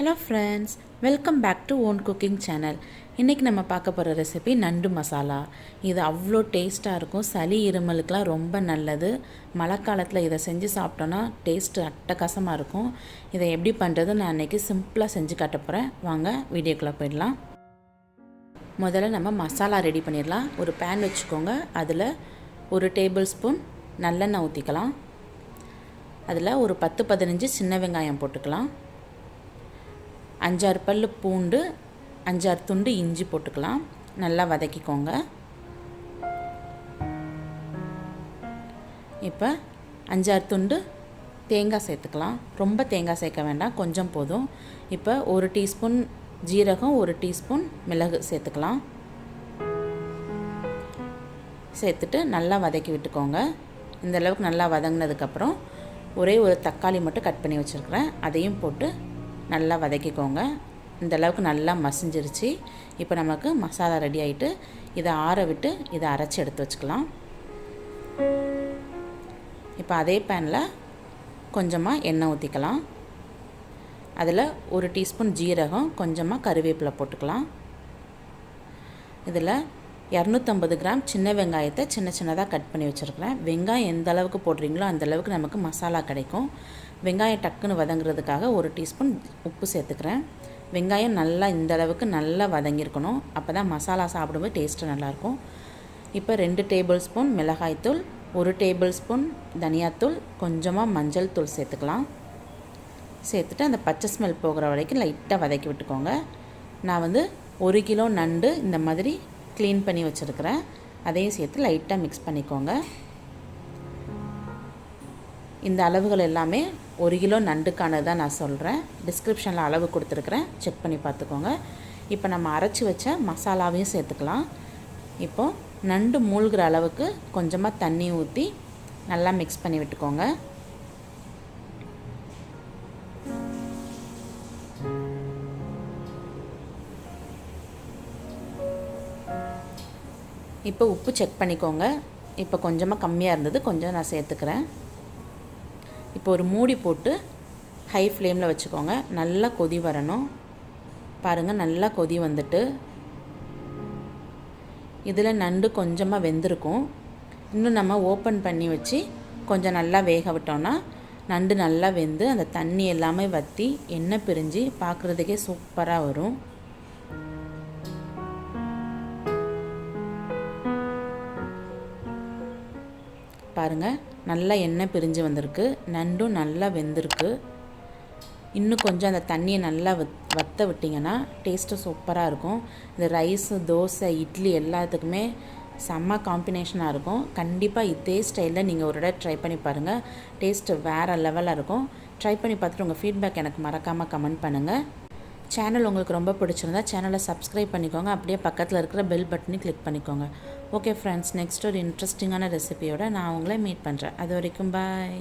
Hello friends, welcome back to own cooking channel. இன்றைக்கி நம்ம பார்க்க போகிற ரெசிபி நண்டு மசாலா. இது அவ்வளோ டேஸ்ட்டாக இருக்கும். சளி இருமலுக்கெலாம் ரொம்ப நல்லது. மழை காலத்தில் இதை செஞ்சு சாப்பிட்டோன்னா டேஸ்ட்டு அட்டகாசமாக இருக்கும். இதை எப்படி பண்ணுறது நான் இன்றைக்கி சிம்பிளாக செஞ்சு காட்ட போகிறேன். வாங்க வீடியோக்குள்ளே போயிடலாம். முதல்ல நம்ம மசாலா ரெடி பண்ணிடலாம். ஒரு பேன் வச்சுக்கோங்க. அதில் 1 டேபிள் ஸ்பூன் நல்லெண்ணெய் ஊற்றிக்கலாம். அதில் ஒரு 10-15 சின்ன வெங்காயம் போட்டுக்கலாம். 5-6 பல் பூண்டு, 5-6 துண்டு இஞ்சி போட்டுக்கலாம். நல்லா வதக்கிக்கோங்க. இப்போ 5-6 துண்டு தேங்காய் சேர்த்துக்கலாம். ரொம்ப தேங்காய் சேர்க்க வேண்டாம், கொஞ்சம் போதும். இப்போ 1 டீஸ்பூன் ஜீரகம், 1 டீஸ்பூன் மிளகு சேர்த்துக்கலாம். சேர்த்துட்டு நல்லா வதக்கி விட்டுக்கோங்க. இந்தளவுக்கு நல்லா வதங்கினதுக்கப்புறம் ஒரே ஒரு தக்காளி மட்டும் கட் பண்ணி வச்சுருக்கிறேன், அதையும் போட்டு நல்லா வதக்கிக்கோங்க. இந்த அளவுக்கு நல்லா மசிஞ்சிருச்சு. இப்போ நமக்கு மசாலா ரெடி ஆகிட்டு இதை ஆற விட்டு இதை அரைச்சி எடுத்து வச்சுக்கலாம். இப்போ அதே பேனில் கொஞ்சமாக எண்ணெய் ஊற்றிக்கலாம். அதில் 1 டீஸ்பூன் ஜீரகம், கொஞ்சமாக கருவேப்பிலை போட்டுக்கலாம். இதில் 250 கிராம் சின்ன வெங்காயத்தை சின்ன சின்னதாக கட் பண்ணி வச்சுருக்கிறேன். வெங்காயம் எந்த அளவுக்கு போடுறீங்களோ அந்தளவுக்கு நமக்கு மசாலா கிடைக்கும். வெங்காயம் டக்குன்னு வதங்குறதுக்காக 1 டீஸ்பூன் உப்பு சேர்த்துக்கிறேன். வெங்காயம் நல்லா இந்த அளவுக்கு நல்லா வதங்கியிருக்கணும். அப்போ தான் மசாலா சாப்பிடும்போது டேஸ்ட்டு நல்லாயிருக்கும். இப்போ 2 டேபிள் ஸ்பூன் மிளகாய்த்தூள், 1 டேபிள் ஸ்பூன் தனியாத்தூள், கொஞ்சமாக மஞ்சள் தூள் சேர்த்துக்கலாம். சேர்த்துட்டு அந்த பச்சை ஸ்மெல் போகிற வரைக்கும் லைட்டாக வதக்கி விட்டுக்கோங்க. நான் 1 கிலோ நண்டு இந்த மாதிரி க்ளீன் பண்ணி வச்சுருக்கிறேன். அதையும் சேர்த்து லைட்டாக மிக்ஸ் பண்ணிக்கோங்க. இந்த அளவுகள் எல்லாமே 1 கிலோ நண்டுக்கானது தான் நான் சொல்கிறேன். டிஸ்கிரிப்ஷனில் அளவு கொடுத்துருக்குறேன், செக் பண்ணி பார்த்துக்கோங்க. இப்போ நம்ம அரைச்சி வச்ச மசாலாவையும் சேர்த்துக்கலாம். இப்போது நண்டு மூழ்கிற அளவுக்கு கொஞ்சமாக தண்ணி ஊற்றி நல்லா மிக்ஸ் பண்ணி விட்டுக்கோங்க. இப்போ உப்பு செக் பண்ணிக்கோங்க. இப்போ கொஞ்சமாக கம்மியாக இருந்தது, கொஞ்சம் நான் சேர்த்துக்கிறேன். இப்போ ஒரு மூடி போட்டு ஹை ஃப்ளேமில் வச்சுக்கோங்க. நல்லா கொதி வரணும். பாருங்கள், நல்லா கொதி வந்துட்டு இதில் நண்டு கொஞ்சமாக வெந்திருக்கும். இன்னும் நம்ம ஓப்பன் பண்ணி வச்சு கொஞ்சம் நல்லா வேக விட்டோன்னா நண்டு நல்லா வெந்து அந்த தண்ணி எல்லாமே வற்றி எண்ணெய் பிரிஞ்சு பார்க்குறதுக்கே சூப்பராக வரும். பாருங்கள், நல்லா எண்ணெய் பிரிஞ்சு வந்திருக்கு. நண்டும் நல்லா வெந்திருக்கு. இன்னும் கொஞ்சம் அந்த தண்ணியை நல்லா வற்ற விட்டிங்கன்னா டேஸ்ட்டு சூப்பராக இருக்கும். இந்த ரைஸு, தோசை, இட்லி எல்லாத்துக்குமே செம்ம காம்பினேஷனாக இருக்கும். கண்டிப்பாக இதே ஸ்டைலில் நீங்கள் ஒரு தடவை ட்ரை பண்ணி பாருங்கள். டேஸ்ட்டு வேறு லெவலாக இருக்கும். ட்ரை பண்ணி பார்த்துட்டு உங்கள் ஃபீட்பேக் எனக்கு மறக்காமல் கமெண்ட் பண்ணுங்கள். சேனல் உங்களுக்கு ரொம்ப பிடிச்சிருந்தா சேனலை சப்ஸ்கிரைப் பண்ணிக்கோங்க. அப்படியே பக்கத்தில் இருக்கிற பெல் பட்டனையும் கிளிக் பண்ணிக்கோங்க. ஓகே ஃப்ரெண்ட்ஸ், நெக்ஸ்ட் ஒரு இன்ட்ரெஸ்டிங்கான ரெசிபியோட நான் உங்களை மீட் பண்ணுறேன். அது வரைக்கும் பாய்.